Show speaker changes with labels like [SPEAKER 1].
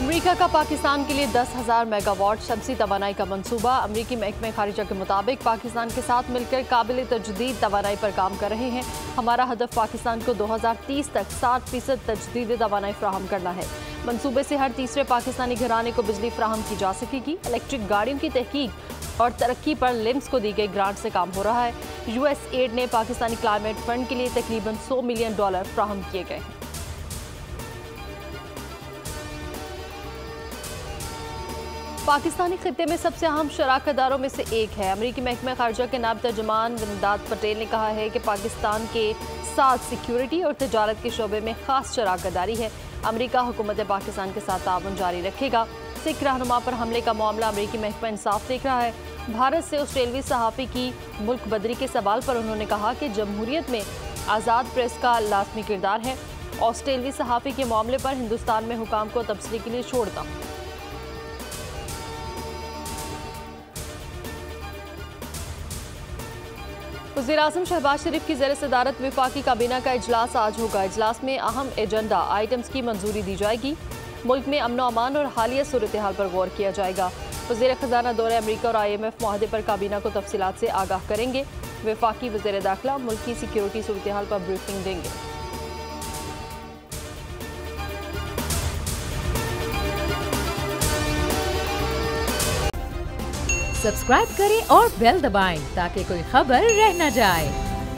[SPEAKER 1] America का पाकिस्तान के लिए 10,000 मेगावाट शमसी तवानाई का मंसूबा। अमेरिकी महकमे खारिजा के मुताबिक पाकिस्तान के साथ मिलकर काबिल तजदीद तवानाई पर काम कर रहे हैं। हमारा हदफ पाकिस्तान को 2030 तक 60% तजदीद तवानाई फ्राहम करना है। मंसूबे से हर तीसरे पाकिस्तानी घराने को बिजली फ्राहम की जा सकेगी। इलेक्ट्रिक गाड़ियों की तहकीक और तरक्की पर लिम्स को दी गई ग्रांट से काम हो रहा है। USAID ने पाकिस्तानी क्लाइमेट फंड के लिए तकरीबन $100 मिलियन फ्राहम किए गए हैं। पाकिस्तानी खित्ते में सबसे अहम शराकतदारों में से एक है। अमेरिकी महकमे खारजा के नायब तर्जुमान विंदात पटेल ने कहा है कि पाकिस्तान के साथ सिक्योरिटी और तजारत के शोबे में खास शराकतदारी है। अमेरिका हुकूमत पाकिस्तान के साथ ताउन जारी रखेगा। सिख रहनुमा पर हमले का मामला अमेरिकी महकमा इंसाफ देख रहा है। भारत से ऑस्ट्रेलियाई सहाफ़ी की मुल्क बदरी के सवाल पर उन्होंने कहा कि जमहूरियत में आज़ाद प्रेस का लाजमी किरदार है। ऑस्ट्रेलियाई सहाफ़ी के मामले पर हिंदुस्तान में हुकाम को तबसरे के लिए छोड़ता हूँ। वज़ीर-ए-आज़म शहबाज शरीफ की ज़ेर सदारत वफाकी काबीना का इजलास आज होगा। इजलास में अहम एजेंडा आइटम्स की मंजूरी दी जाएगी। मुल्क में अमन अमान और हालिया सूरत हाल पर गौर किया जाएगा। वज़ीर ख़जाना दौरे अमरीका और IMF मुआहदे पर काबीना को तफसीलात से आगाह करेंगे। वफाकी वज़ीर दाखिला मुल्क की सिक्योरिटी सूरत हाल पर ब्रीफिंग देंगे।
[SPEAKER 2] सब्सक्राइब करें और बेल दबाएं ताकि कोई खबर रह न जाए।